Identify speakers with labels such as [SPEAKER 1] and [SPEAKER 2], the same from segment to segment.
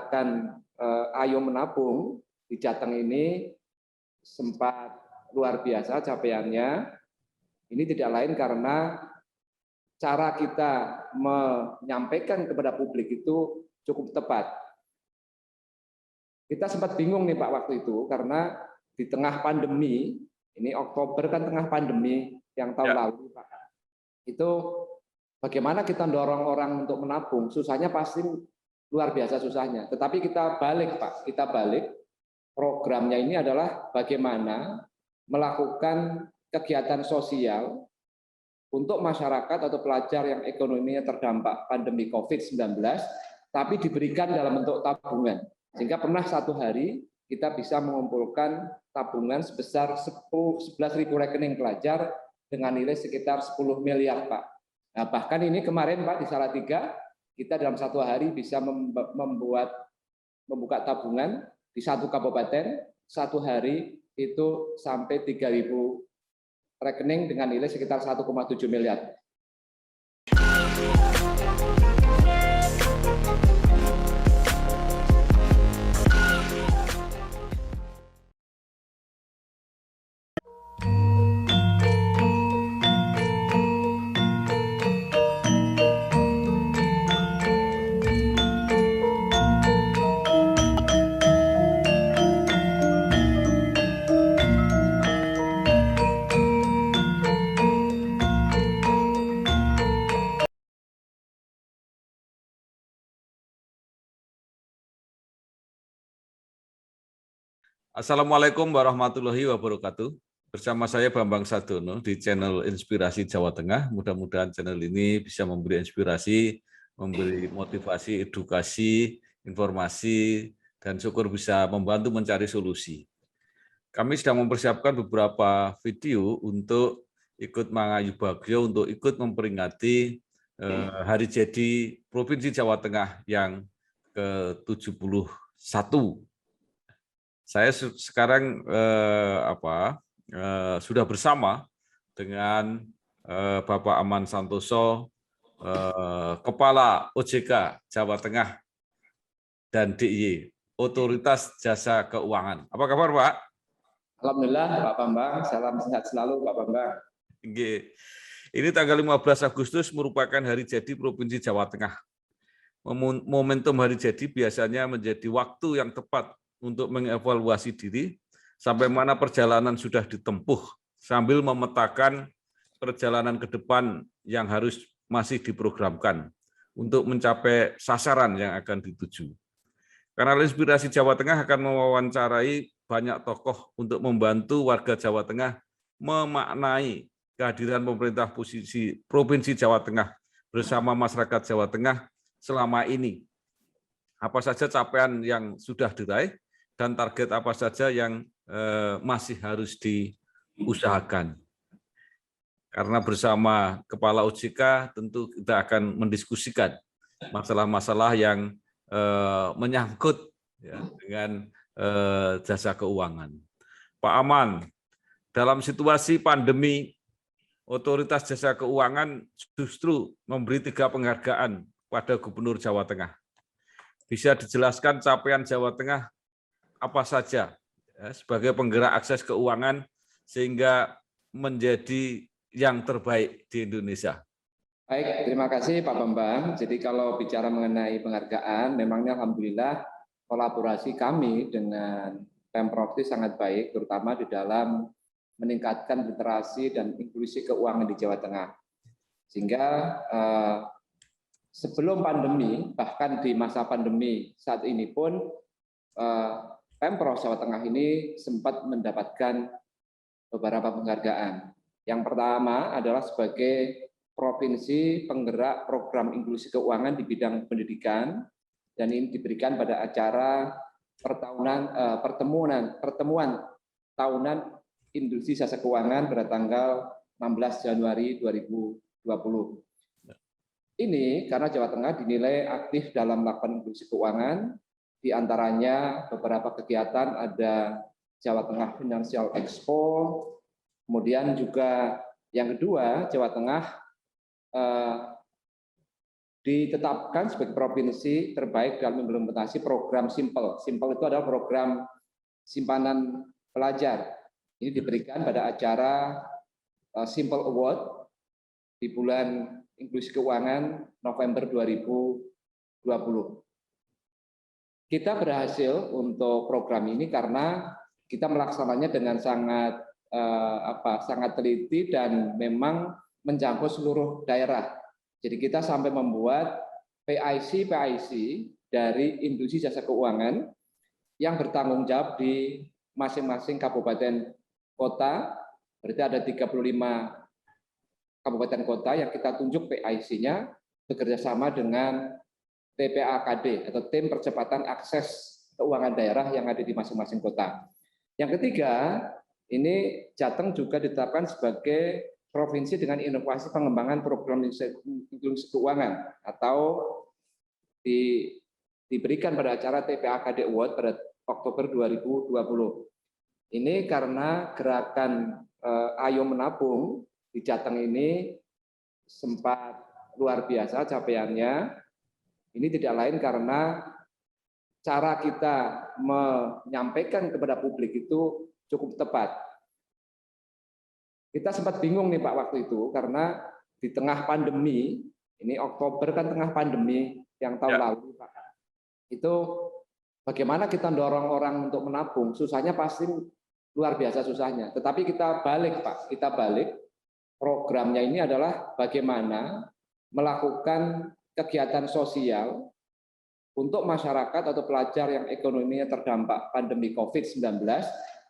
[SPEAKER 1] gerakan Ayo Menabung di Jateng ini sempat luar biasa capaiannya. Ini tidak lain karena cara kita menyampaikan kepada publik itu cukup tepat. Kita sempat bingung nih Pak waktu itu karena di tengah pandemi, ini Oktober kan tengah pandemi yang tahun lalu Pak. Itu bagaimana kita dorong orang untuk menabung, susahnya pasti luar biasa susahnya. Tetapi kita balik Pak, kita balik. Programnya ini adalah bagaimana melakukan kegiatan sosial untuk masyarakat atau pelajar yang ekonominya terdampak pandemi COVID-19, tapi diberikan dalam bentuk tabungan. Sehingga pernah satu hari kita bisa mengumpulkan tabungan sebesar 11.000 rekening pelajar dengan nilai sekitar 10 miliar Pak. Nah, bahkan ini kemarin Pak di Salatiga, kita dalam satu hari bisa membuka tabungan di satu kabupaten, satu hari itu sampai 3.000 rekening dengan nilai sekitar 1,7 miliar.
[SPEAKER 2] Assalamualaikum warahmatullahi wabarakatuh. Bersama saya Bambang Sadono di channel Inspirasi Jawa Tengah. Mudah-mudahan channel ini bisa memberi inspirasi, memberi motivasi, edukasi, informasi, dan syukur bisa membantu mencari solusi. Kami sedang mempersiapkan beberapa video untuk ikut mengayu Bagio untuk ikut memperingati Hari Jadi Provinsi Jawa Tengah yang ke-71. Saya sekarang sudah bersama dengan Bapak Aman Santoso, Kepala OJK Jawa Tengah dan DIY, Otoritas Jasa Keuangan. Apa kabar Pak?
[SPEAKER 1] Alhamdulillah Pak Bambang, salam sehat selalu Pak Bambang.
[SPEAKER 2] Ini tanggal 15 Agustus merupakan Hari Jadi Provinsi Jawa Tengah. Momentum Hari Jadi biasanya menjadi waktu yang tepat untuk mengevaluasi diri sampai mana perjalanan sudah ditempuh sambil memetakan perjalanan ke depan yang harus masih diprogramkan untuk mencapai sasaran yang akan dituju. Kanal Inspirasi Jawa Tengah akan mewawancarai banyak tokoh untuk membantu warga Jawa Tengah memaknai kehadiran pemerintah Provinsi Jawa Tengah bersama masyarakat Jawa Tengah selama ini. Apa saja capaian yang sudah diraih dan target apa saja yang masih harus diusahakan. Karena bersama Kepala OJK tentu kita akan mendiskusikan masalah-masalah yang menyangkut ya, dengan jasa keuangan. Pak Aman, dalam situasi pandemi, Otoritas Jasa Keuangan justru memberi 3 penghargaan pada Gubernur Jawa Tengah. Bisa dijelaskan capaian Jawa Tengah apa saja ya, sebagai penggerak akses keuangan sehingga menjadi yang terbaik di Indonesia.
[SPEAKER 1] Baik, terima kasih Pak Bambang. Jadi kalau bicara mengenai penghargaan, memangnya alhamdulillah kolaborasi kami dengan Pemprov itu sangat baik, terutama di dalam meningkatkan literasi dan inklusi keuangan di Jawa Tengah. Sehingga sebelum pandemi, bahkan di masa pandemi saat ini pun Pemprov Jawa Tengah ini sempat mendapatkan beberapa penghargaan. Yang pertama adalah sebagai provinsi penggerak program inklusi keuangan di bidang pendidikan, dan ini diberikan pada acara pertemuan tahunan industri jasa keuangan pada tanggal 16 Januari 2020. Ini karena Jawa Tengah dinilai aktif dalam melakukan inklusi keuangan, di antaranya beberapa kegiatan ada Jawa Tengah Financial Expo, kemudian juga yang kedua Jawa Tengah ditetapkan sebagai provinsi terbaik dalam implementasi program Simple. Simple itu adalah program simpanan pelajar. Ini diberikan pada acara Simple Award di bulan inklusi keuangan November 2020. Kita berhasil untuk program ini karena kita melaksananya dengan sangat sangat teliti dan memang menjangkau seluruh daerah. Jadi kita sampai membuat PIC dari industri jasa keuangan yang bertanggung jawab di masing-masing kabupaten kota. Berarti ada 35 kabupaten kota yang kita tunjuk PIC-nya bekerja sama dengan TPAKD atau Tim Percepatan Akses Keuangan Daerah yang ada di masing-masing kota. Yang ketiga, ini Jateng juga ditetapkan sebagai provinsi dengan inovasi pengembangan program inklusi keuangan atau diberikan pada acara TPAKD Award pada Oktober 2020. Ini karena gerakan Ayo Menabung di Jateng ini sempat luar biasa capaiannya. Ini tidak lain karena cara kita menyampaikan kepada publik itu cukup tepat. Kita sempat bingung nih Pak waktu itu karena di tengah pandemi, ini Oktober kan tengah pandemi yang tahun lalu Pak. Itu bagaimana kita dorong orang untuk menabung, susahnya pasti luar biasa susahnya. Tetapi kita balik Pak, kita balik. Programnya ini adalah bagaimana melakukan kegiatan sosial untuk masyarakat atau pelajar yang ekonominya terdampak pandemi COVID-19,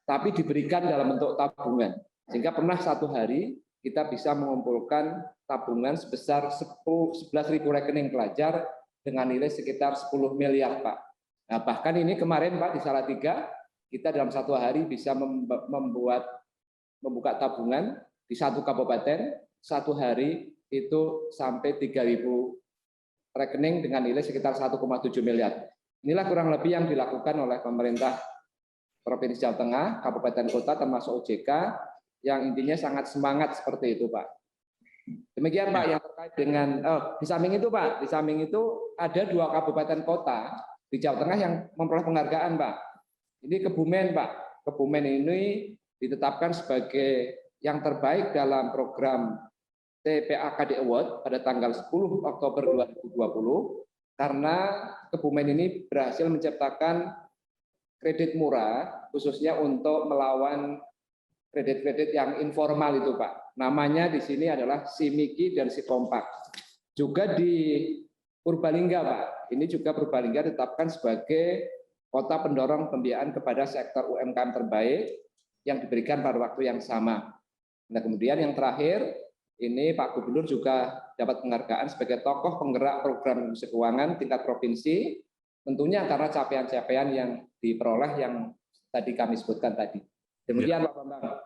[SPEAKER 1] tapi diberikan dalam bentuk tabungan. Sehingga pernah satu hari kita bisa mengumpulkan tabungan sebesar 11.000 rekening pelajar dengan nilai sekitar 10 miliar, Pak. Nah, bahkan ini kemarin, Pak, di Salatiga, kita dalam satu hari bisa membuka tabungan di satu kabupaten, satu hari itu sampai 3.000 rekening dengan nilai sekitar 1,7 miliar. Inilah kurang lebih yang dilakukan oleh pemerintah Provinsi Jawa Tengah, kabupaten kota termasuk OJK, yang intinya sangat semangat seperti itu, Pak. Demikian Pak yang terkait dengan di samping itu Pak, di samping itu ada 2 kabupaten kota di Jawa Tengah yang memperoleh penghargaan, Pak. Ini Kebumen, Pak. Kebumen ini ditetapkan sebagai yang terbaik dalam program TPAKD Award pada tanggal 10 Oktober 2020 karena Kebumen ini berhasil menciptakan kredit murah khususnya untuk melawan kredit-kredit yang informal itu Pak. Namanya di sini adalah Simiki dan Sikompak. Juga di Purbalingga Pak. Ini juga Purbalingga ditetapkan sebagai kota pendorong pembiayaan kepada sektor UMKM terbaik yang diberikan pada waktu yang sama. Nah, kemudian yang terakhir ini Pak Gubernur juga dapat penghargaan sebagai tokoh penggerak program inklusi keuangan tingkat provinsi, tentunya karena capaian-capaian yang diperoleh yang tadi kami sebutkan tadi. Demikian Pak Bambang.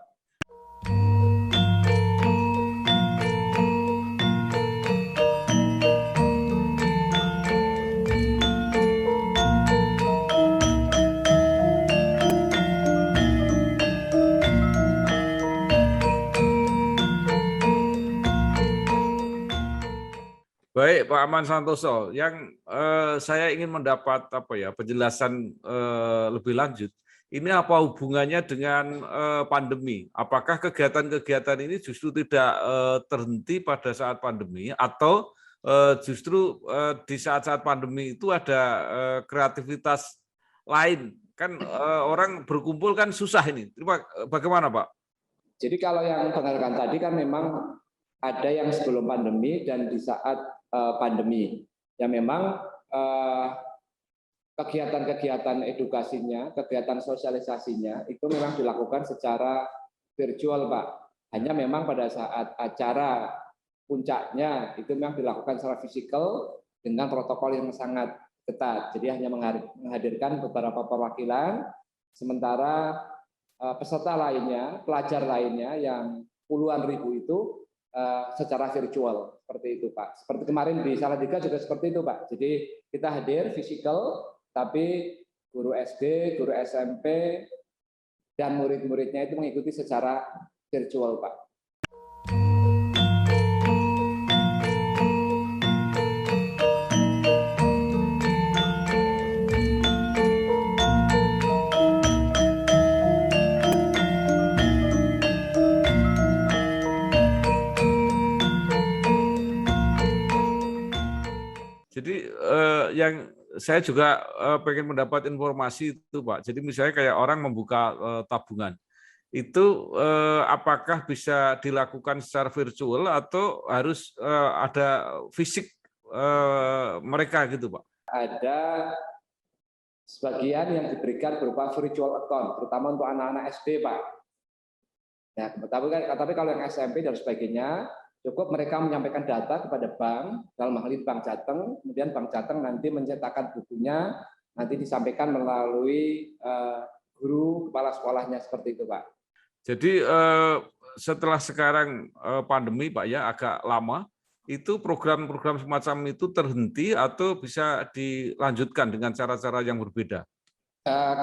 [SPEAKER 2] Baik, Pak Aman Santoso, yang saya ingin mendapat penjelasan lebih lanjut. Ini apa hubungannya dengan pandemi? Apakah kegiatan-kegiatan ini justru tidak terhenti pada saat pandemi, atau justru di saat-saat pandemi itu ada kreativitas lain? Kan orang berkumpul kan susah ini. Bagaimana, Pak?
[SPEAKER 1] Jadi kalau yang penghargaan tadi kan memang ada yang sebelum pandemi dan di saat pandemi. Ya memang kegiatan-kegiatan edukasinya, kegiatan sosialisasinya itu memang dilakukan secara virtual, Pak. Hanya memang pada saat acara puncaknya itu memang dilakukan secara fisikal dengan protokol yang sangat ketat. Jadi hanya menghadirkan beberapa perwakilan, sementara peserta lainnya, pelajar lainnya yang puluhan ribu itu secara virtual seperti itu Pak. Seperti kemarin di Salatiga juga seperti itu Pak. Jadi kita hadir fisikal, tapi guru SD, guru SMP, dan murid-muridnya itu mengikuti secara virtual Pak.
[SPEAKER 2] saya juga pengen mendapat informasi itu, Pak. Jadi misalnya kayak orang membuka tabungan, itu apakah bisa dilakukan secara virtual atau harus ada fisik mereka gitu, Pak?
[SPEAKER 1] Ada sebagian yang diberikan berupa virtual account, terutama untuk anak-anak SD, Pak. Ya, tapi kalau yang SMP dan sebagainya, cukup mereka menyampaikan data kepada bank, dalam hal ini Bank Jateng, kemudian Bank Jateng nanti mencetakkan bukunya, nanti disampaikan melalui guru kepala sekolahnya, seperti itu, Pak.
[SPEAKER 2] Jadi setelah sekarang pandemi, Pak ya, agak lama, itu program-program semacam itu terhenti atau bisa dilanjutkan dengan cara-cara yang berbeda?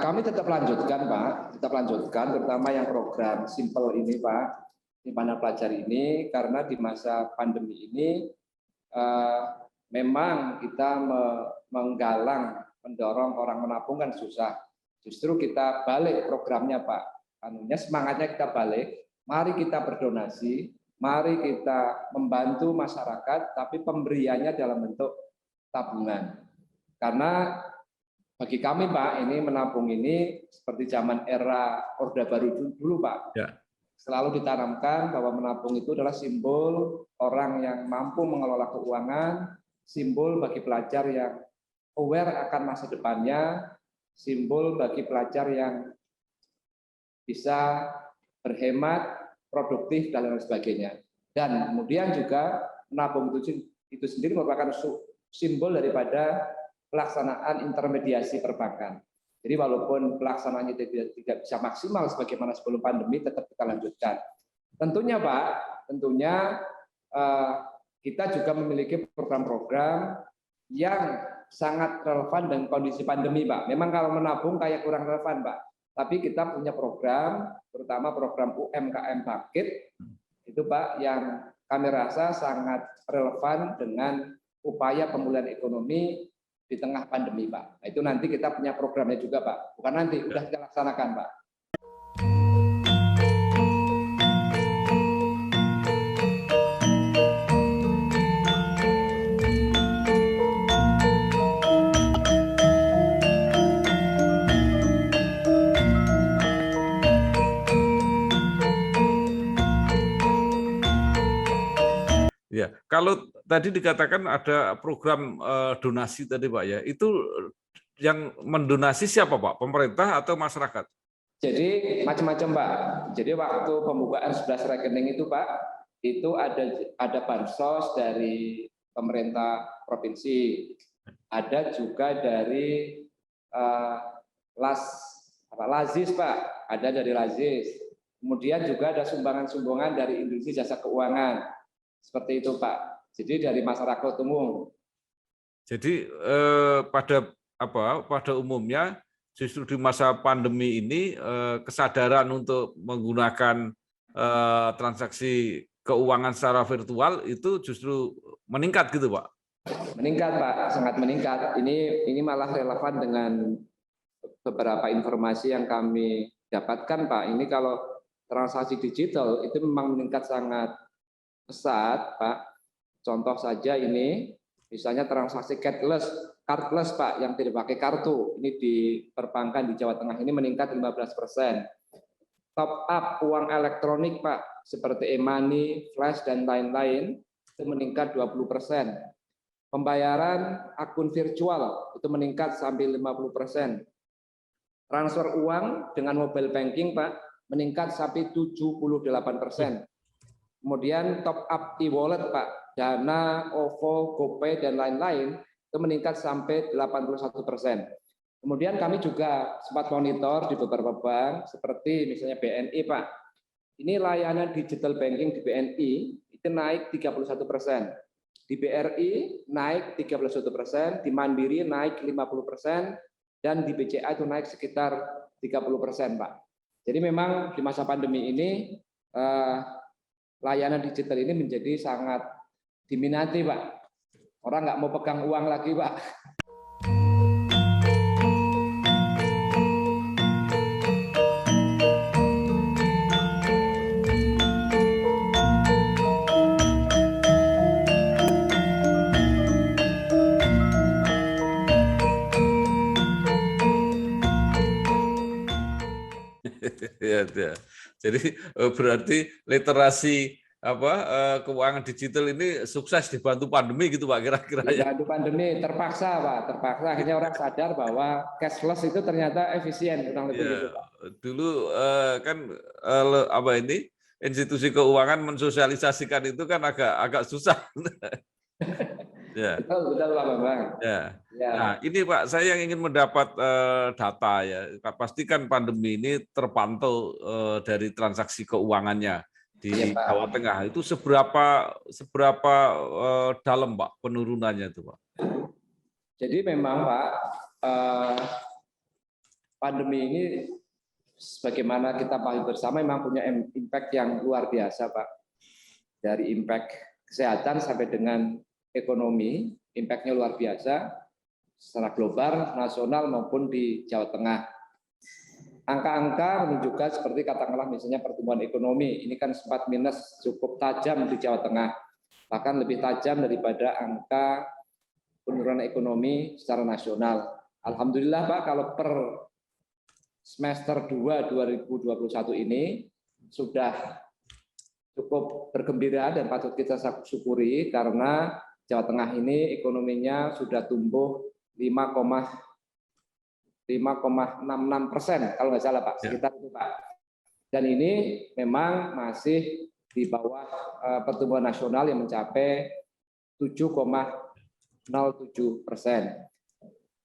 [SPEAKER 1] Kami tetap lanjutkan, Pak, tetap lanjutkan, terutama yang program simple ini, Pak, simpanan pelajar ini, karena di masa pandemi ini memang kita menggalang, mendorong orang menabung kan susah. Justru kita balik programnya, Pak. Semangatnya kita balik, mari kita berdonasi, mari kita membantu masyarakat, tapi pemberiannya dalam bentuk tabungan. Karena bagi kami, Pak, ini menabung ini seperti zaman era Orde Baru dulu, Pak.
[SPEAKER 2] Ya.
[SPEAKER 1] Selalu ditanamkan bahwa menabung itu adalah simbol orang yang mampu mengelola keuangan, simbol bagi pelajar yang aware akan masa depannya, simbol bagi pelajar yang bisa berhemat, produktif, dan lain sebagainya. Dan kemudian juga menabung itu sendiri merupakan simbol daripada pelaksanaan intermediasi perbankan. Jadi walaupun pelaksanaannya tidak bisa maksimal sebagaimana sebelum pandemi, tetap kita lanjutkan. Tentunya, Pak, kita juga memiliki program-program yang sangat relevan dengan kondisi pandemi, Pak. Memang kalau menabung kayak kurang relevan, Pak. Tapi kita punya program, terutama program UMKM Bangkit, itu, Pak, yang kami rasa sangat relevan dengan upaya pemulihan ekonomi di tengah pandemi, Pak. Nah, itu nanti kita punya programnya juga, Pak. Bukan nanti, sudah kita laksanakan, Pak.
[SPEAKER 2] Ya, kalau tadi dikatakan ada program donasi tadi, Pak ya, itu yang mendonasi siapa, Pak? Pemerintah atau masyarakat?
[SPEAKER 1] Jadi macam-macam, Pak. Jadi waktu pembukaan 11 rekening itu, Pak, itu ada bansos dari pemerintah provinsi, ada juga dari Lazis, Pak, ada dari Lazis. Kemudian juga ada sumbangan-sumbangan dari industri jasa keuangan. Seperti itu, Pak. Jadi dari masyarakat umum.
[SPEAKER 2] Jadi pada umumnya justru di masa pandemi ini kesadaran untuk menggunakan transaksi keuangan secara virtual itu justru meningkat gitu, Pak.
[SPEAKER 1] Meningkat, Pak, sangat meningkat. Ini malah relevan dengan beberapa informasi yang kami dapatkan, Pak. Ini kalau transaksi digital itu memang meningkat sangat pesat, Pak. Contoh saja ini, misalnya transaksi cardless, Pak, yang tidak pakai kartu. Ini di perbankan di Jawa Tengah ini meningkat 15%. Top up uang elektronik, Pak, seperti e-money, flash, dan lain-lain, itu meningkat 20%. Pembayaran akun virtual itu meningkat sampai 50%. Transfer uang dengan mobile banking, Pak, meningkat sampai 78%. Kemudian top up e-wallet, Pak, Dana, OVO, GoPay, dan lain-lain, itu meningkat sampai 81%. Kemudian kami juga sempat monitor di beberapa bank, seperti misalnya BNI, Pak. Ini layanan digital banking di BNI, itu naik 31%. Di BRI naik 31%, di Mandiri naik 50%, dan di BCA itu naik sekitar 30%, Pak. Jadi memang di masa pandemi ini, layanan digital ini menjadi sangat diminati, Pak. Orang nggak mau pegang uang lagi, Pak.
[SPEAKER 2] Ya, ya. Jadi berarti literasi keuangan digital ini sukses dibantu pandemi gitu Pak kira-kira ya.
[SPEAKER 1] Dibantu pandemi terpaksa Pak, terpaksa akhirnya orang sadar bahwa cashless itu ternyata efisien, kurang lebih gitu
[SPEAKER 2] Ya,
[SPEAKER 1] Pak.
[SPEAKER 2] dulu kan institusi keuangan mensosialisasikan itu kan agak susah. Ya.
[SPEAKER 1] Betul, betul Pak Bambang.
[SPEAKER 2] Ya.
[SPEAKER 1] Ya,
[SPEAKER 2] Nah, ini Pak, saya yang ingin mendapat data ya. Pastikan pandemi ini terpantau dari transaksi keuangannya
[SPEAKER 1] iya
[SPEAKER 2] di Jawa
[SPEAKER 1] Pak.
[SPEAKER 2] Tengah. Itu seberapa dalam Pak penurunannya itu Pak?
[SPEAKER 1] Jadi memang Pak, pandemi ini sebagaimana kita pahami bersama memang punya impact yang luar biasa Pak. Dari impact kesehatan sampai dengan ekonomi, impact-nya luar biasa secara global, nasional maupun di Jawa Tengah. Angka-angka menunjukkan seperti katakanlah misalnya pertumbuhan ekonomi, ini kan sempat minus cukup tajam di Jawa Tengah, bahkan lebih tajam daripada angka penurunan ekonomi secara nasional. Alhamdulillah Pak, kalau per semester 2 2021 ini sudah cukup bergembira dan patut kita syukuri karena Jawa Tengah ini ekonominya sudah tumbuh 5,66% kalau nggak salah Pak, sekitar itu Pak. Dan ini memang masih di bawah pertumbuhan nasional yang mencapai 7,07%.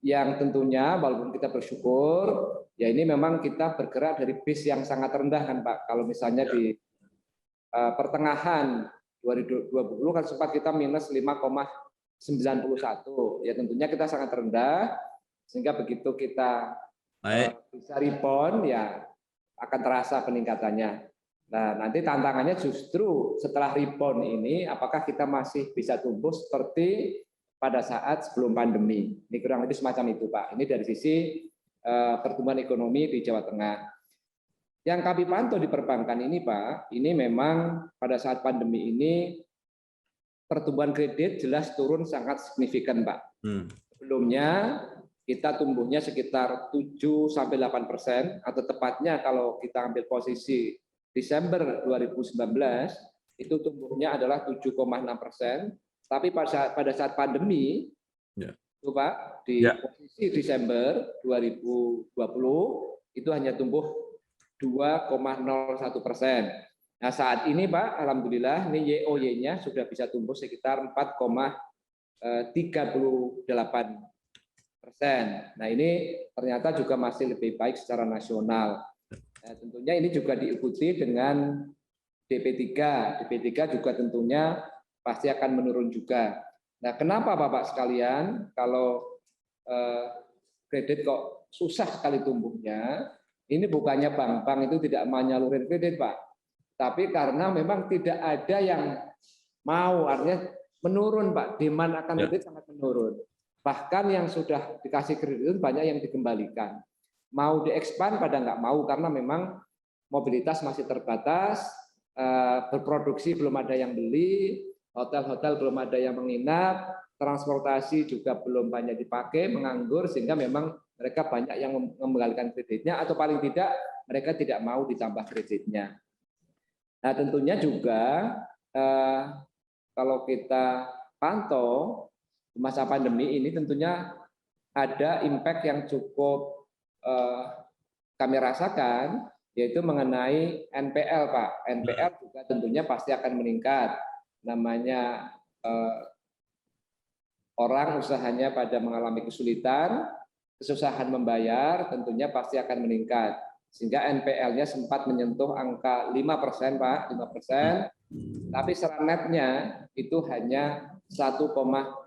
[SPEAKER 1] Yang tentunya walaupun kita bersyukur, ya ini memang kita bergerak dari base yang sangat rendah kan Pak. Kalau misalnya di pertengahan 2020 kan sempat kita minus 5,91. Ya tentunya kita sangat rendah, sehingga begitu kita bisa rebound ya akan terasa peningkatannya. Nah, nanti tantangannya justru setelah rebound ini, apakah kita masih bisa tumbuh seperti pada saat sebelum pandemi. Ini kurang lebih semacam itu, Pak. Ini dari sisi pertumbuhan ekonomi di Jawa Tengah. Yang kami pantau di perbankan ini, Pak, ini memang pada saat pandemi ini pertumbuhan kredit jelas turun sangat signifikan, Pak. Sebelumnya kita tumbuhnya sekitar 7-8%, atau tepatnya kalau kita ambil posisi Desember 2019 itu tumbuhnya adalah 7,6%, tapi pada saat pandemi itu Pak di posisi Desember 2020 itu hanya tumbuh 2,01%. Nah saat ini Pak, alhamdulillah ini YoY-nya sudah bisa tumbuh sekitar 4,38%. Nah ini ternyata juga masih lebih baik secara nasional. Nah, tentunya ini juga diikuti dengan DP3. DP3 juga tentunya pasti akan menurun juga. Nah kenapa Bapak sekalian kalau kredit kok susah sekali tumbuhnya? Ini bukannya bank-bank itu tidak menyalurin kredit Pak, tapi karena memang tidak ada yang mau, artinya menurun Pak, demand akan kredit sangat menurun. Bahkan yang sudah dikasih kredit itu banyak yang dikembalikan. Mau diekspand pada nggak mau karena memang mobilitas masih terbatas, berproduksi belum ada yang beli, hotel-hotel belum ada yang menginap, transportasi juga belum banyak dipakai, menganggur, sehingga memang mereka banyak yang mengembalikan kreditnya, atau paling tidak mereka tidak mau ditambah kreditnya. Nah tentunya juga kalau kita pantau di masa pandemi ini tentunya ada impact yang cukup kami rasakan, yaitu mengenai NPL Pak. NPL juga tentunya pasti akan meningkat. Namanya orang usahanya pada mengalami kesulitan, kesusahan membayar, tentunya pasti akan meningkat. Sehingga NPL-nya sempat menyentuh angka 5% Pak, 5%. Tapi secara netnya itu hanya 1,20%.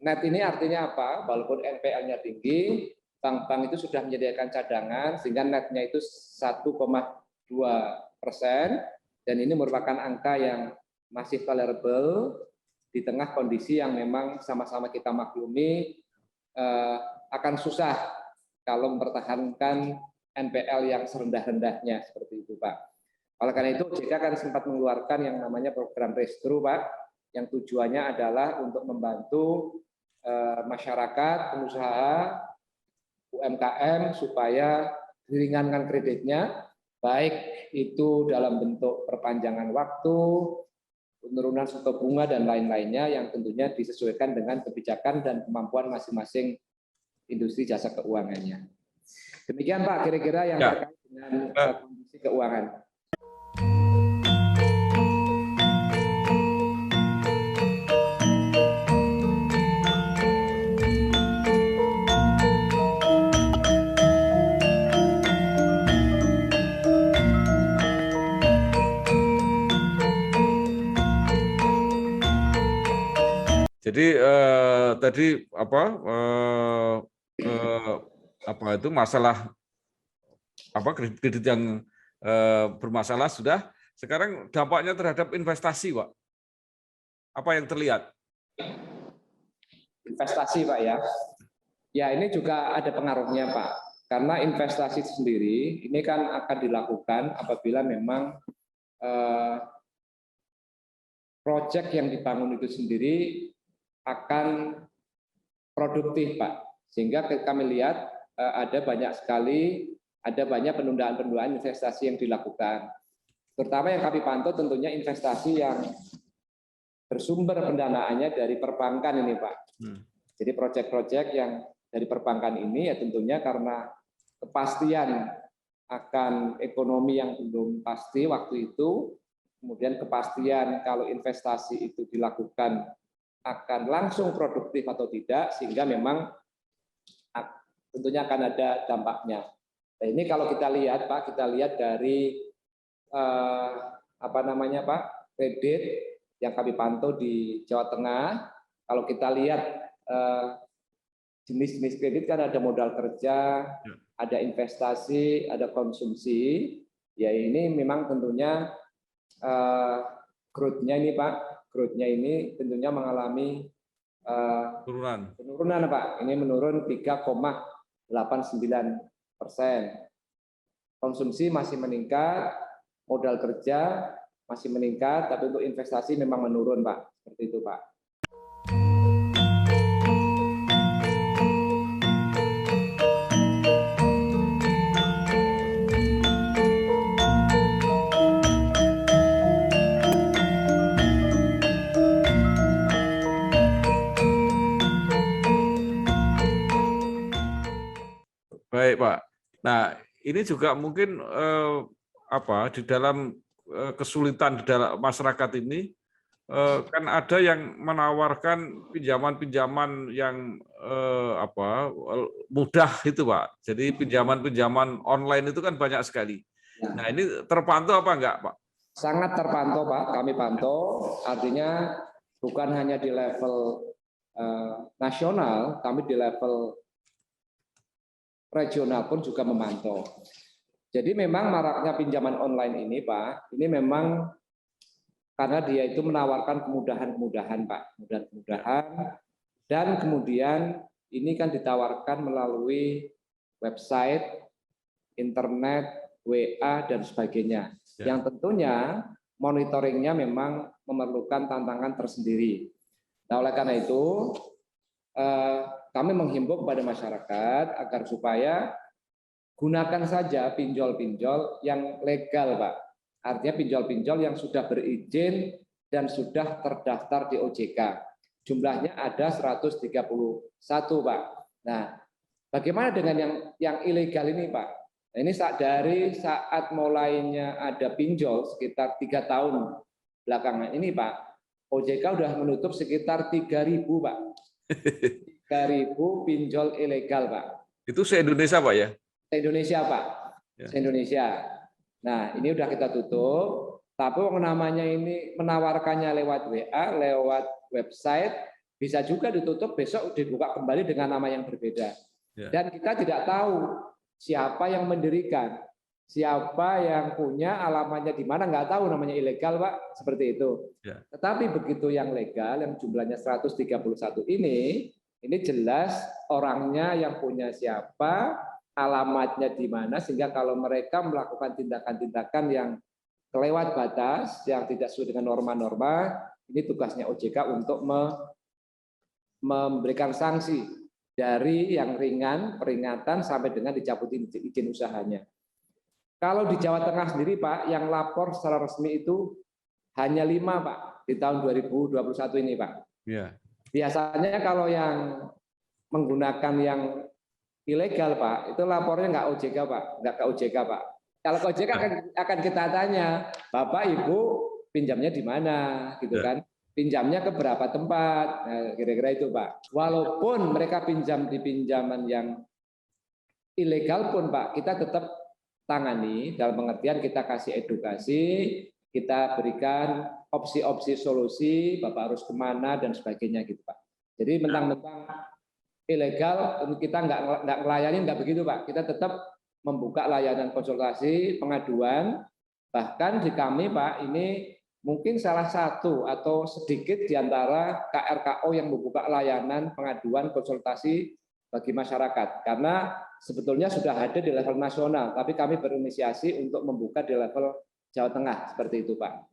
[SPEAKER 1] Net ini artinya apa? Walaupun NPL-nya tinggi, bank-bank itu sudah menyediakan cadangan sehingga netnya itu 1,2%, dan ini merupakan angka yang masih tolerable di tengah kondisi yang memang sama-sama kita maklumi akan susah kalau mempertahankan NPL yang serendah-rendahnya seperti itu Pak. Oleh karena itu OJK kan sempat mengeluarkan yang namanya program Restru Pak, yang tujuannya adalah untuk membantu masyarakat, pengusaha, UMKM supaya diringankan kreditnya, baik itu dalam bentuk perpanjangan waktu, penurunan suku bunga dan lain-lainnya yang tentunya disesuaikan dengan kebijakan dan kemampuan masing-masing industri jasa keuangannya. Demikian Pak, kira-kira yang
[SPEAKER 2] Ya.
[SPEAKER 1] terkait dengan kondisi keuangan.
[SPEAKER 2] Jadi tadi apa itu masalah kredit yang bermasalah sudah. Sekarang dampaknya terhadap investasi, Pak. Apa yang terlihat?
[SPEAKER 1] Investasi Pak ya. Ya ini juga ada pengaruhnya Pak. Karena investasi sendiri ini kan akan dilakukan apabila memang proyek yang dibangun itu sendiri akan produktif Pak. Sehingga kami lihat ada banyak penundaan-penundaan investasi yang dilakukan. Terutama yang kami pantau tentunya investasi yang bersumber pendanaannya dari perbankan ini Pak. Jadi proyek-proyek yang dari perbankan ini ya tentunya karena kepastian akan ekonomi yang belum pasti waktu itu, kemudian kepastian kalau investasi itu dilakukan akan langsung produktif atau tidak, sehingga memang tentunya akan ada dampaknya. Nah, ini kalau kita lihat Pak, kita lihat dari kredit yang kami pantau di Jawa Tengah. Kalau kita lihat jenis-jenis kredit kan ada modal kerja, ada investasi, ada konsumsi. Ya ini memang tentunya growth-nya ini Pak, growth-nya ini tentunya mengalami penurunan Pak. Ini menurun 3,89%. Konsumsi masih meningkat, modal kerja masih meningkat, tapi untuk investasi memang menurun Pak. Seperti itu Pak.
[SPEAKER 2] Baik Pak. Nah ini juga mungkin di dalam kesulitan di dalam masyarakat ini kan ada yang menawarkan pinjaman-pinjaman yang mudah itu Pak. Jadi pinjaman-pinjaman online itu kan banyak sekali. Nah ini terpantau apa enggak Pak?
[SPEAKER 1] Sangat terpantau Pak, kami pantau. Artinya bukan hanya di level nasional, kami di level regional pun juga memantau. Jadi memang maraknya pinjaman online ini Pak, ini memang karena dia itu menawarkan kemudahan-kemudahan Pak, kemudahan-kemudahan, dan kemudian ini kan ditawarkan melalui website, internet, WA, dan sebagainya. Yang tentunya monitoringnya memang memerlukan tantangan tersendiri. Nah, oleh karena itu, kami menghimbau kepada masyarakat agar supaya gunakan saja pinjol-pinjol yang legal, Pak. Artinya pinjol-pinjol yang sudah berizin dan sudah terdaftar di OJK. Jumlahnya ada 131, Pak. Nah, bagaimana dengan yang ilegal ini, Pak? Nah, ini dari saat mulainya ada pinjol sekitar 3 tahun belakangan ini, Pak, OJK sudah menutup sekitar 3.000, Pak. 3.000 pinjol ilegal, Pak.
[SPEAKER 2] Itu se-Indonesia, Pak ya?
[SPEAKER 1] Se-Indonesia, Pak.
[SPEAKER 2] Ya.
[SPEAKER 1] Se-Indonesia. Nah, ini udah kita tutup. Tapi namanya ini menawarkannya lewat WA, lewat website, bisa juga ditutup besok dibuka kembali dengan nama yang berbeda. Ya. Dan kita tidak tahu siapa yang mendirikan, siapa yang punya alamatnya di mana, nggak tahu, namanya ilegal, Pak, seperti itu. Ya. Tetapi begitu yang legal, yang jumlahnya 131 ini jelas orangnya yang punya siapa, alamatnya di mana, sehingga kalau mereka melakukan tindakan-tindakan yang kelewat batas, yang tidak sesuai dengan norma-norma, ini tugasnya OJK untuk memberikan sanksi dari yang ringan, peringatan, sampai dengan dicabutin izin usahanya. Kalau di Jawa Tengah sendiri, Pak, yang lapor secara resmi itu hanya 5, Pak, di tahun 2021 ini, Pak.
[SPEAKER 2] Ya.
[SPEAKER 1] Biasanya kalau yang menggunakan yang ilegal, Pak, itu lapornya nggak OJK, Pak, nggak ke OJK, Pak. Kalau ke OJK akan kita tanya, Bapak, Ibu, pinjamnya di mana, gitu kan? Pinjamnya ke berapa tempat, nah, kira-kira itu, Pak. Walaupun mereka pinjam di pinjaman yang ilegal pun, Pak, kita tetap tangani dalam pengertian kita kasih edukasi, kita berikan opsi-opsi solusi, Bapak harus kemana dan sebagainya gitu, Pak. Jadi mentang-mentang ilegal kita nggak ngelayanin, nggak begitu, Pak. Kita tetap membuka layanan konsultasi, pengaduan, bahkan di kami, Pak, ini mungkin salah satu atau sedikit di antara KRKO yang membuka layanan pengaduan konsultasi bagi masyarakat, karena sebetulnya sudah ada di level nasional, tapi kami berinisiasi untuk membuka di level Jawa Tengah, seperti itu, Pak.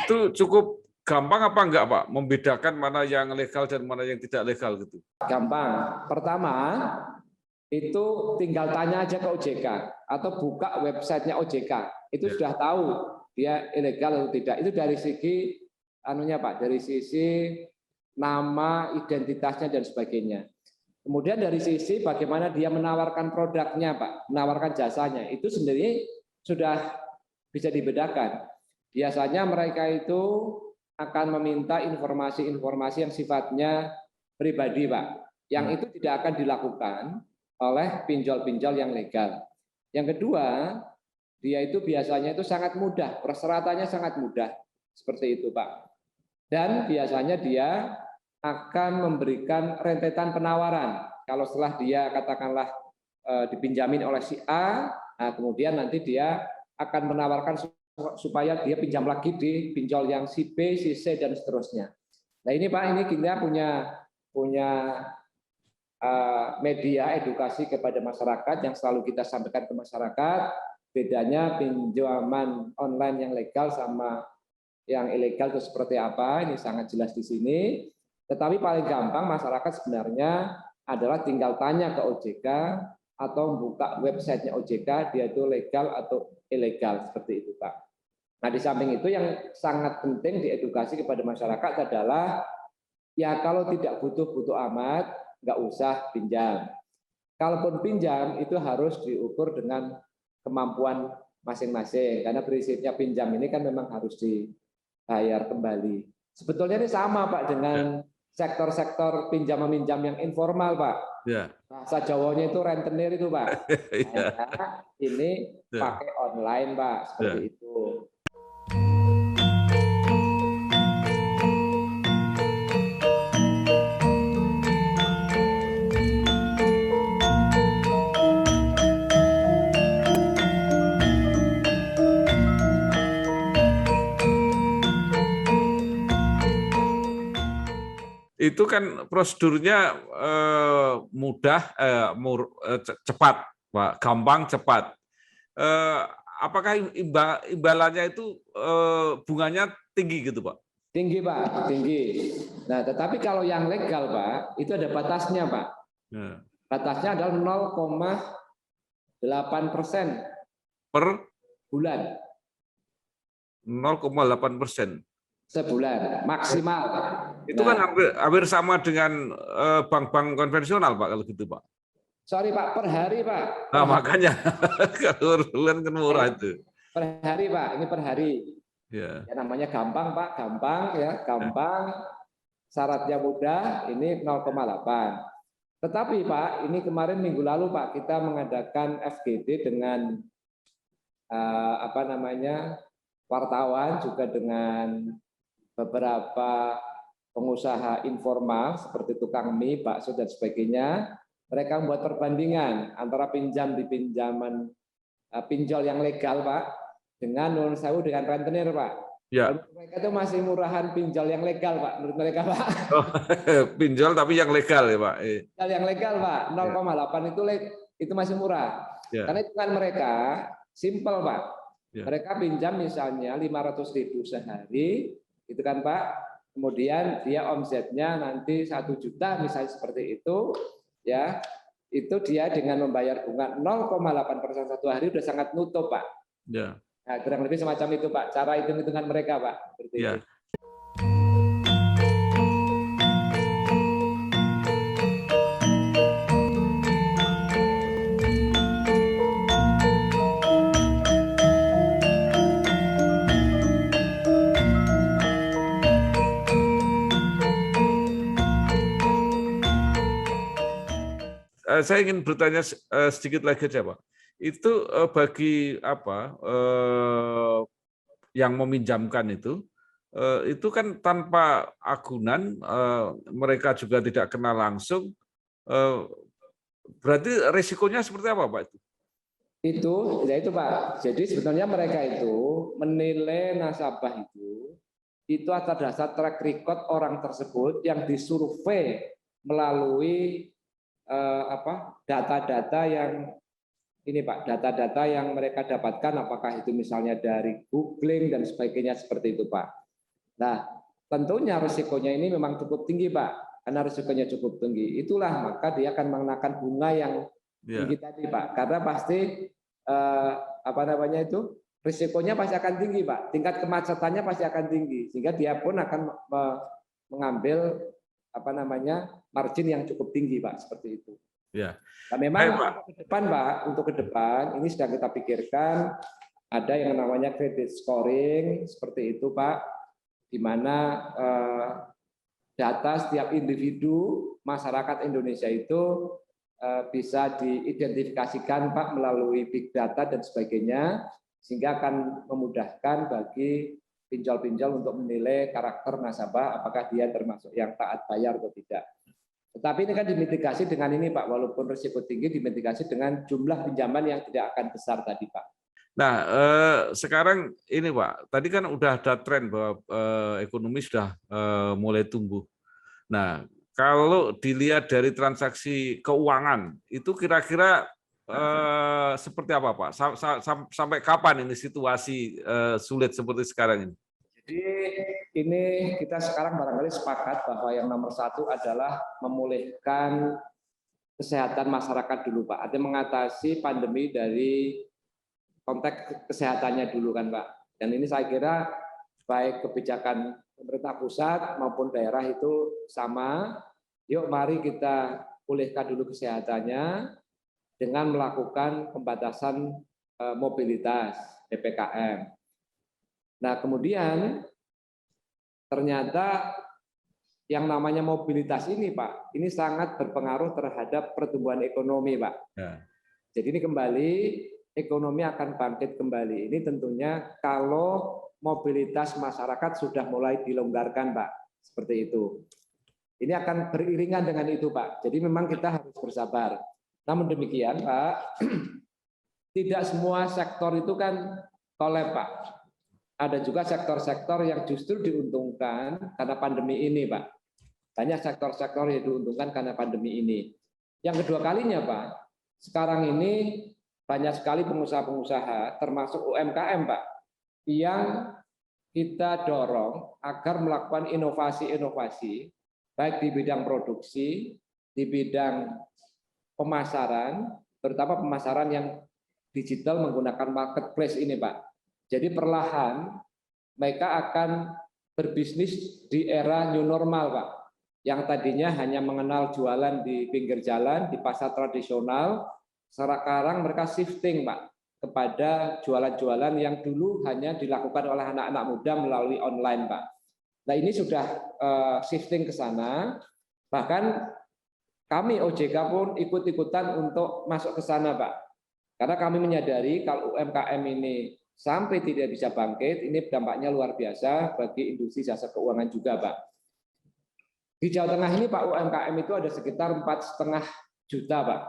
[SPEAKER 2] Itu cukup gampang apa enggak, Pak, membedakan mana yang legal dan mana yang tidak legal gitu?
[SPEAKER 1] Gampang. Pertama, itu tinggal tanya aja ke OJK atau buka websitenya OJK. Itu sudah tahu dia ilegal atau tidak. Itu dari segi anunya, Pak, dari sisi nama, identitasnya dan sebagainya. Kemudian dari sisi bagaimana dia menawarkan produknya, Pak, menawarkan jasanya, itu sendiri sudah bisa dibedakan. Biasanya mereka itu akan meminta informasi-informasi yang sifatnya pribadi, Pak. Yang itu tidak akan dilakukan oleh pinjol-pinjol yang legal. Yang kedua, dia itu biasanya itu sangat mudah, persyaratannya sangat mudah, seperti itu, Pak. Dan biasanya dia akan memberikan rentetan penawaran. Kalau setelah dia katakanlah dipinjamin oleh si A, nah kemudian nanti dia akan menawarkan supaya dia pinjam lagi di pinjol yang si B, si C, dan seterusnya. Nah ini, Pak, ini kita punya media edukasi kepada masyarakat yang selalu kita sampaikan ke masyarakat. Bedanya pinjaman online yang legal sama yang ilegal itu seperti apa, ini sangat jelas di sini. Tetapi paling gampang masyarakat sebenarnya adalah tinggal tanya ke OJK atau buka websitenya OJK, dia itu legal atau ilegal, seperti itu, Pak. Nah, di samping itu yang sangat penting diedukasi kepada masyarakat adalah ya kalau tidak butuh-butuh amat, nggak usah pinjam. Kalaupun pinjam itu harus diukur dengan kemampuan masing-masing, karena prinsipnya pinjam ini kan memang harus dibayar kembali. Sebetulnya ini sama, Pak, dengan sektor-sektor pinjam-meminjam yang informal, Pak.
[SPEAKER 2] Ya.
[SPEAKER 1] Bahasa Jawanya itu rentenir itu, Pak. Nah, ini pakai online, Pak, seperti itu.
[SPEAKER 2] Itu kan prosedurnya mudah, cepat, Pak, gampang, cepat. Apakah imbalannya itu bunganya tinggi gitu, Pak?
[SPEAKER 1] Tinggi, Pak, tinggi. Nah, tetapi kalau yang legal, Pak, itu ada batasnya, Pak. Batasnya adalah 0,8%
[SPEAKER 2] per
[SPEAKER 1] bulan.
[SPEAKER 2] 0,8%
[SPEAKER 1] sebulan maksimal.
[SPEAKER 2] Itu kan hampir sama dengan bank-bank konvensional, Pak, kalau gitu, Pak.
[SPEAKER 1] Sorry, Pak, per hari, Pak.
[SPEAKER 2] Nah, makanya kalau bulan kan murah itu.
[SPEAKER 1] Per hari, Pak, ini per hari.
[SPEAKER 2] Ya.
[SPEAKER 1] Ya, namanya gampang, Pak, gampang ya, gampang. Syaratnya mudah, ini 0,8. Tetapi, Pak, ini kemarin minggu lalu, Pak, kita mengadakan FGD dengan wartawan, juga dengan beberapa pengusaha informal seperti tukang mie, bakso dan sebagainya. Mereka membuat perbandingan antara pinjam di pinjol yang legal, Pak, dengan non sewu dengan rentenir, Pak.
[SPEAKER 2] Ya.
[SPEAKER 1] Kalau mereka itu masih murahan pinjol yang legal, Pak, menurut mereka, Pak.
[SPEAKER 2] Oh, pinjol tapi yang legal ya Pak.
[SPEAKER 1] Pinjol yang legal, Pak,
[SPEAKER 2] Ya.
[SPEAKER 1] 0,8 itu masih murah.
[SPEAKER 2] Ya.
[SPEAKER 1] Karena hitungan mereka simpel, Pak.
[SPEAKER 2] Ya.
[SPEAKER 1] Mereka pinjam misalnya 500.000 sehari, itu kan Pak. Kemudian dia omsetnya nanti 1 juta misalnya seperti itu, ya. Itu dia dengan membayar bunga 0,8% satu hari sudah sangat nutup, Pak.
[SPEAKER 2] Ya.
[SPEAKER 1] Nah, kurang lebih semacam itu, Pak. Cara hitung-hitungan mereka, Pak. Seperti itu.
[SPEAKER 2] Ya. Saya ingin bertanya sedikit lagi aja, Pak. Itu bagi apa yang meminjamkan itu kan tanpa agunan, mereka juga tidak kenal langsung. Berarti risikonya seperti apa, Pak?
[SPEAKER 1] Itu, ya itu Pak. Jadi sebetulnya mereka itu menilai nasabah itu atas dasar track record orang tersebut yang disurvei melalui data-data yang ini Pak, data-data yang mereka dapatkan, apakah itu misalnya dari googling dan sebagainya seperti itu Pak. Nah, tentunya risikonya ini memang cukup tinggi Pak, karena risikonya cukup tinggi. Itulah maka dia akan mengenakan bunga yang tinggi tadi Pak, karena pasti risikonya pasti akan tinggi Pak, tingkat kemacetannya pasti akan tinggi, sehingga dia pun akan mengambil margin yang cukup tinggi Pak, seperti itu.
[SPEAKER 2] Ya.
[SPEAKER 1] Nah, memang untuk ke depan ini sedang kita pikirkan ada yang namanya credit scoring seperti itu Pak, di mana data setiap individu masyarakat Indonesia itu bisa diidentifikasikan Pak melalui big data dan sebagainya, sehingga akan memudahkan bagi pinjol-pinjol untuk menilai karakter nasabah apakah dia termasuk yang taat bayar atau tidak. Tetapi ini kan dimitigasi dengan ini Pak, walaupun risiko tinggi dimitigasi dengan jumlah pinjaman yang tidak akan besar tadi Pak.
[SPEAKER 2] Nah, sekarang ini Pak, tadi kan udah ada tren bahwa ekonomi sudah mulai tumbuh. Nah, kalau dilihat dari transaksi keuangan, itu kira-kira seperti apa Pak? Sampai kapan ini situasi sulit seperti sekarang ini?
[SPEAKER 1] Jadi ini kita sekarang barangkali sepakat bahwa yang nomor satu adalah memulihkan kesehatan masyarakat dulu Pak. Artinya mengatasi pandemi dari konteks kesehatannya dulu kan Pak. Dan ini saya kira baik kebijakan pemerintah pusat maupun daerah itu sama. Yuk mari kita pulihkan dulu kesehatannya dengan melakukan pembatasan mobilitas PPKM. Nah, kemudian ternyata yang namanya mobilitas ini, Pak, ini sangat berpengaruh terhadap pertumbuhan ekonomi, Pak. Ya. Jadi ini kembali ekonomi akan bangkit kembali. Ini tentunya kalau mobilitas masyarakat sudah mulai dilonggarkan, Pak, seperti itu. Ini akan beriringan dengan itu, Pak. Jadi memang kita harus bersabar. Namun demikian, Pak, tidak semua sektor itu kan kolab, Pak. Ada juga sektor-sektor yang justru diuntungkan karena pandemi ini, Pak. Banyak sektor-sektor yang diuntungkan karena pandemi ini. Yang kedua kalinya, Pak, sekarang ini banyak sekali pengusaha-pengusaha, termasuk UMKM, Pak, yang kita dorong agar melakukan inovasi-inovasi, baik di bidang produksi, di bidang pemasaran, terutama pemasaran yang digital menggunakan marketplace ini, Pak. Jadi perlahan mereka akan berbisnis di era new normal, Pak. Yang tadinya hanya mengenal jualan di pinggir jalan, di pasar tradisional, sekarang mereka shifting, Pak, kepada jualan-jualan yang dulu hanya dilakukan oleh anak-anak muda melalui online, Pak. Nah, ini sudah shifting ke sana. Bahkan kami OJK pun ikut-ikutan untuk masuk ke sana, Pak. Karena kami menyadari kalau UMKM ini sampai tidak bisa bangkit, ini dampaknya luar biasa bagi industri jasa keuangan juga, Pak. Di Jawa Tengah ini, Pak, UMKM itu ada sekitar 4,5 juta, Pak.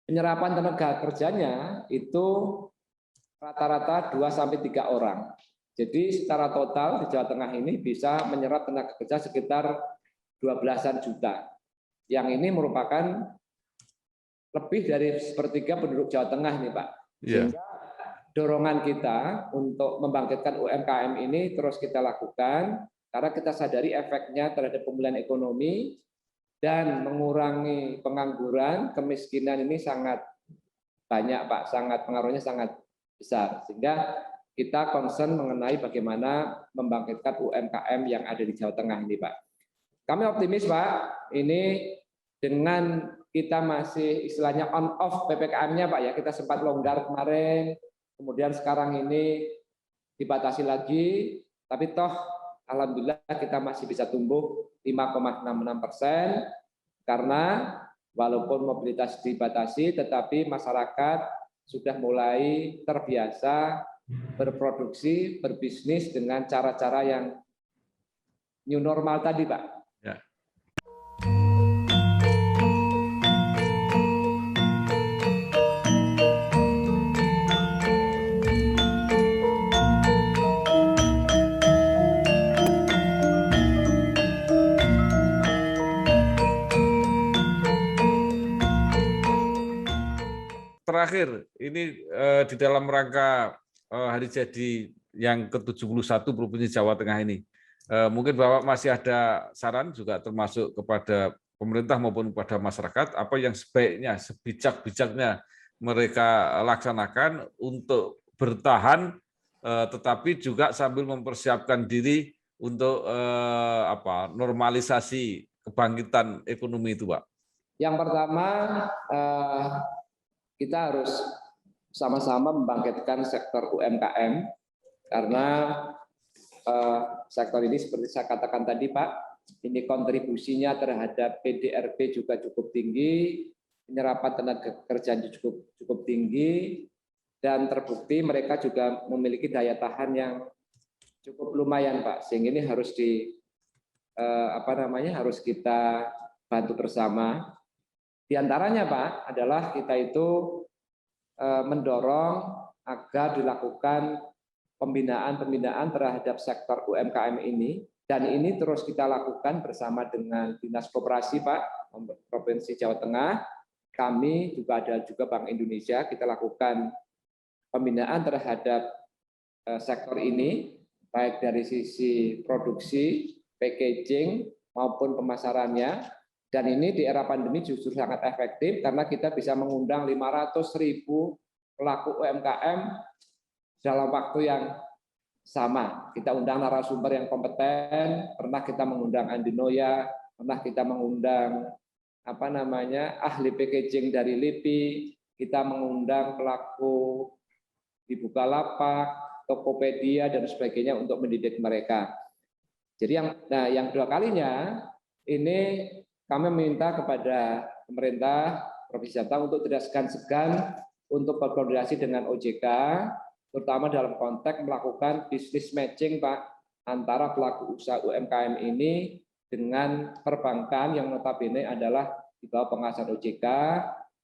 [SPEAKER 1] Penyerapan tenaga kerjanya itu rata-rata 2-3 orang. Jadi secara total di Jawa Tengah ini bisa menyerap tenaga kerja sekitar 12-an juta. Yang ini merupakan lebih dari sepertiga penduduk Jawa Tengah nih Pak. Sehingga dorongan kita untuk membangkitkan UMKM ini terus kita lakukan karena kita sadari efeknya terhadap pemulihan ekonomi dan mengurangi pengangguran, kemiskinan ini sangat banyak Pak, pengaruhnya sangat besar. Sehingga kita concern mengenai bagaimana membangkitkan UMKM yang ada di Jawa Tengah ini Pak. Kami optimis Pak, ini dengan kita masih istilahnya on off PPKM-nya Pak ya, kita sempat longgar kemarin, kemudian sekarang ini dibatasi lagi, tapi toh alhamdulillah kita masih bisa tumbuh 5,66% karena walaupun mobilitas dibatasi, tetapi masyarakat sudah mulai terbiasa berproduksi, berbisnis dengan cara-cara yang new normal tadi Pak.
[SPEAKER 2] Ya. Terakhir, ini di dalam rangka hari jadi yang ke-71 Provinsi Jawa Tengah ini, mungkin Bapak masih ada saran juga termasuk kepada pemerintah maupun kepada masyarakat, apa yang sebaiknya, sebijak-bijaknya mereka laksanakan untuk bertahan, tetapi juga sambil mempersiapkan diri untuk normalisasi kebangkitan ekonomi itu, Pak.
[SPEAKER 1] Yang pertama, kita harus sama-sama membangkitkan sektor UMKM karena sektor ini seperti saya katakan tadi Pak, ini kontribusinya terhadap PDRB juga cukup tinggi, penyerapan tenaga kerja cukup tinggi, dan terbukti mereka juga memiliki daya tahan yang cukup lumayan Pak, sehingga ini harus harus kita bantu bersama. Di antaranya Pak adalah kita itu mendorong agar dilakukan pembinaan terhadap sektor UMKM ini, dan ini terus kita lakukan bersama dengan Dinas Koperasi Pak Provinsi Jawa Tengah. Kami juga ada Bank Indonesia, kita lakukan pembinaan terhadap sektor ini baik dari sisi produksi, packaging maupun pemasarannya. Dan ini di era pandemi justru sangat efektif karena kita bisa mengundang 500.000 pelaku UMKM dalam waktu yang sama. Kita undang narasumber yang kompeten, pernah kita mengundang Andi Noya, pernah kita mengundang ahli packaging dari LIPI, kita mengundang pelaku di Bukalapak, Tokopedia dan sebagainya untuk mendidik mereka. Jadi yang kedua kalinya ini kami meminta kepada pemerintah Provinsi Jateng untuk tidak segan-segan untuk berkoordinasi dengan OJK, terutama dalam konteks melakukan business matching Pak antara pelaku usaha UMKM ini dengan perbankan yang notabene adalah di bawah pengawasan OJK,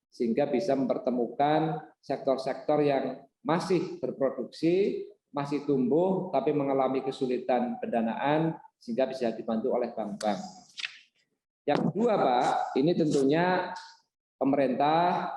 [SPEAKER 1] sehingga bisa mempertemukan sektor-sektor yang masih berproduksi, masih tumbuh, tapi mengalami kesulitan pendanaan, sehingga bisa dibantu oleh bank-bank. Yang kedua, Pak, ini tentunya pemerintah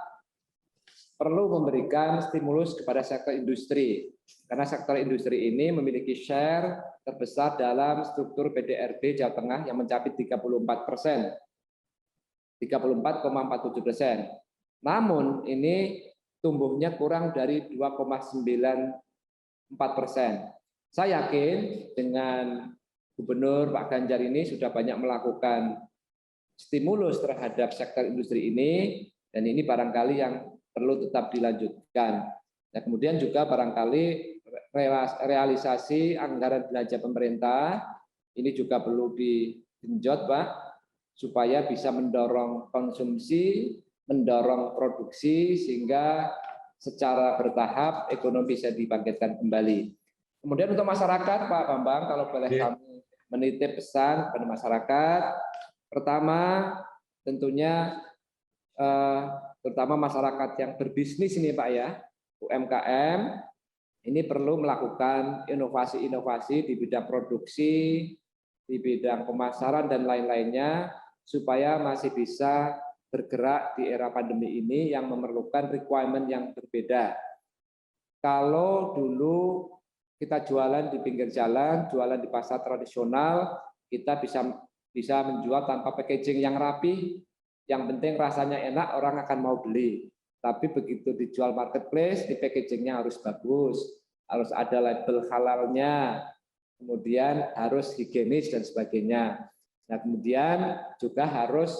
[SPEAKER 1] perlu memberikan stimulus kepada sektor industri, karena sektor industri ini memiliki share terbesar dalam struktur PDRB Jawa Tengah yang mencapai 34%, 34,47%. Namun ini tumbuhnya kurang dari 2,94%. Saya yakin dengan Gubernur Pak Ganjar ini sudah banyak melakukan stimulus terhadap sektor industri ini, dan ini barangkali yang perlu tetap dilanjutkan. Nah, kemudian juga barangkali realisasi anggaran belanja pemerintah ini juga perlu digenjot Pak, supaya bisa mendorong konsumsi, mendorong produksi, sehingga secara bertahap ekonomi bisa dibangkitkan kembali. Kemudian untuk masyarakat Pak Bambang, kalau boleh kami menitip pesan kepada masyarakat, pertama, tentunya terutama masyarakat yang berbisnis ini Pak ya, UMKM, ini perlu melakukan inovasi-inovasi di bidang produksi, di bidang pemasaran dan lain-lainnya supaya masih bisa bergerak di era pandemi ini yang memerlukan requirement yang berbeda. Kalau dulu kita jualan di pinggir jalan, jualan di pasar tradisional, kita bisa menjual tanpa packaging yang rapi, yang penting rasanya enak, orang akan mau beli. Tapi begitu dijual marketplace, di packagingnya harus bagus, harus ada label halalnya, kemudian harus higienis dan sebagainya. Nah, kemudian juga harus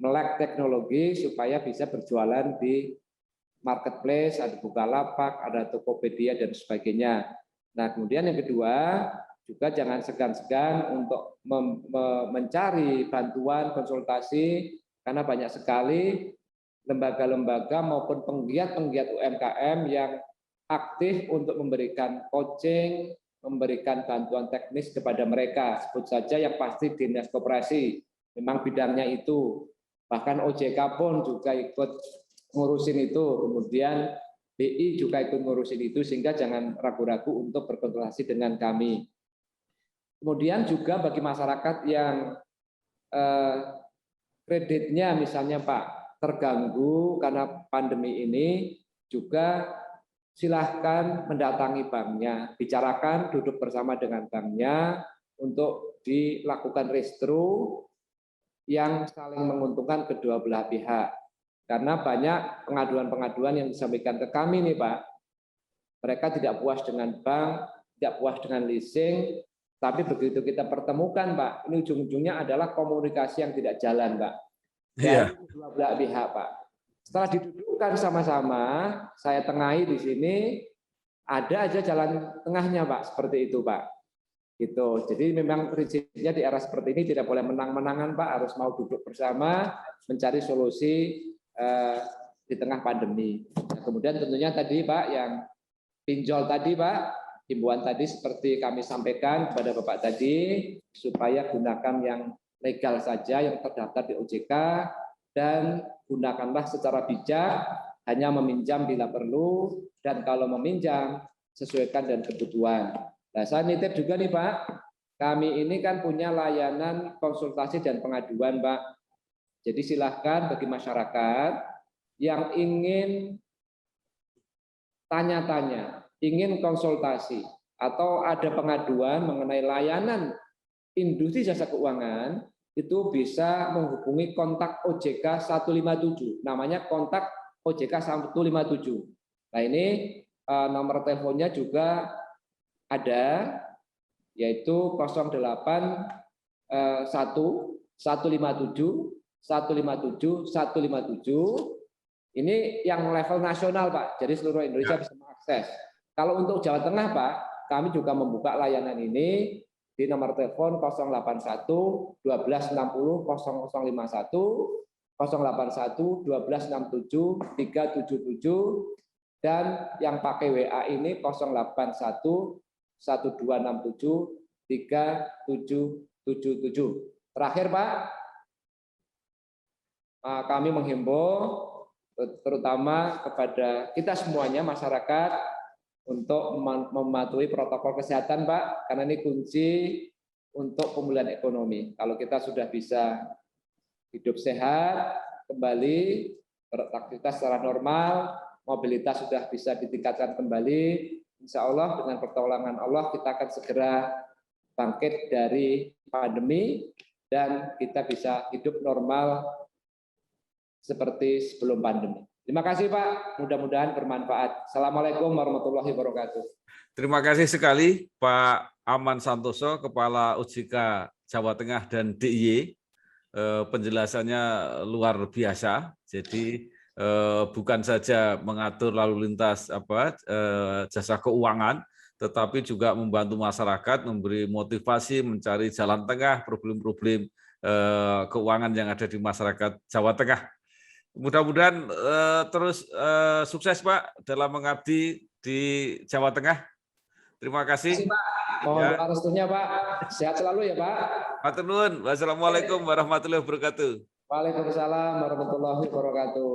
[SPEAKER 1] melek teknologi supaya bisa berjualan di marketplace, ada Bukalapak, ada Tokopedia dan sebagainya. Nah, kemudian yang kedua, juga jangan segan-segan untuk mencari bantuan konsultasi karena banyak sekali lembaga-lembaga maupun penggiat-penggiat UMKM yang aktif untuk memberikan coaching, memberikan bantuan teknis kepada mereka. Sebut saja yang pasti Dinas Koperasi, memang bidangnya itu. Bahkan OJK pun juga ikut ngurusin itu, kemudian BI juga ikut ngurusin itu, sehingga jangan ragu-ragu untuk berkonsultasi dengan kami. Kemudian juga bagi masyarakat yang kreditnya misalnya Pak terganggu karena pandemi ini, juga silahkan mendatangi banknya, bicarakan, duduk bersama dengan banknya untuk dilakukan restru yang saling menguntungkan kedua belah pihak. Karena banyak pengaduan-pengaduan yang disampaikan ke kami nih Pak, mereka tidak puas dengan bank, tidak puas dengan leasing, tapi begitu kita pertemukan Pak, ini ujung-ujungnya adalah komunikasi yang tidak jalan Pak, dari kedua belah pihak Pak. Setelah didudukkan sama-sama, saya tengahi di sini, ada aja jalan tengahnya Pak, seperti itu Pak. Gitu. Jadi memang prinsipnya di era seperti ini tidak boleh menang-menangan Pak, harus mau duduk bersama, mencari solusi di tengah pandemi. Nah, kemudian tentunya tadi Pak yang pinjol tadi Pak, himbauan tadi seperti kami sampaikan kepada Bapak tadi, supaya gunakan yang legal saja, yang terdaftar di OJK, dan gunakanlah secara bijak, hanya meminjam bila perlu, dan kalau meminjam sesuaikan dengan kebutuhan. Nah, saya nitip juga nih Pak, kami ini kan punya layanan konsultasi dan pengaduan Pak. Jadi silahkan bagi masyarakat yang ingin tanya-tanya, ingin konsultasi, atau ada pengaduan mengenai layanan industri jasa keuangan, itu bisa menghubungi kontak OJK 157. Namanya kontak OJK 157. Nah ini nomor teleponnya juga ada, yaitu 08 1 157 157 157. Ini yang level nasional Pak, jadi seluruh Indonesia bisa mengakses. Kalau untuk Jawa Tengah Pak, kami juga membuka layanan ini di nomor telepon 081 1260 0051, 081 1267 377, dan yang pakai WA ini 081 1267 3777. Terakhir Pak, kami menghimbau terutama kepada kita semuanya masyarakat untuk mematuhi protokol kesehatan Pak, karena ini kunci untuk pemulihan ekonomi. Kalau kita sudah bisa hidup sehat, kembali beraktivitas secara normal, mobilitas sudah bisa ditingkatkan kembali, insya Allah dengan pertolongan Allah kita akan segera bangkit dari pandemi dan kita bisa hidup normal seperti sebelum pandemi. Terima kasih Pak, mudah-mudahan bermanfaat. Assalamualaikum warahmatullahi wabarakatuh.
[SPEAKER 2] Terima kasih sekali Pak Aman Santoso, Kepala OJK Jawa Tengah dan DIY. Penjelasannya luar biasa. Jadi bukan saja mengatur lalu lintas jasa keuangan, tetapi juga membantu masyarakat, memberi motivasi, mencari jalan tengah problem-problem keuangan yang ada di masyarakat Jawa Tengah. Mudah-mudahan terus sukses Pak dalam mengabdi di Jawa Tengah. Terima kasih.
[SPEAKER 1] Terima kasih Pak. Mohon doa restunya Pak. Sehat selalu ya Pak.
[SPEAKER 2] Matur nuwun. Wassalamualaikum warahmatullahi wabarakatuh.
[SPEAKER 1] Waalaikumsalam warahmatullahi wabarakatuh.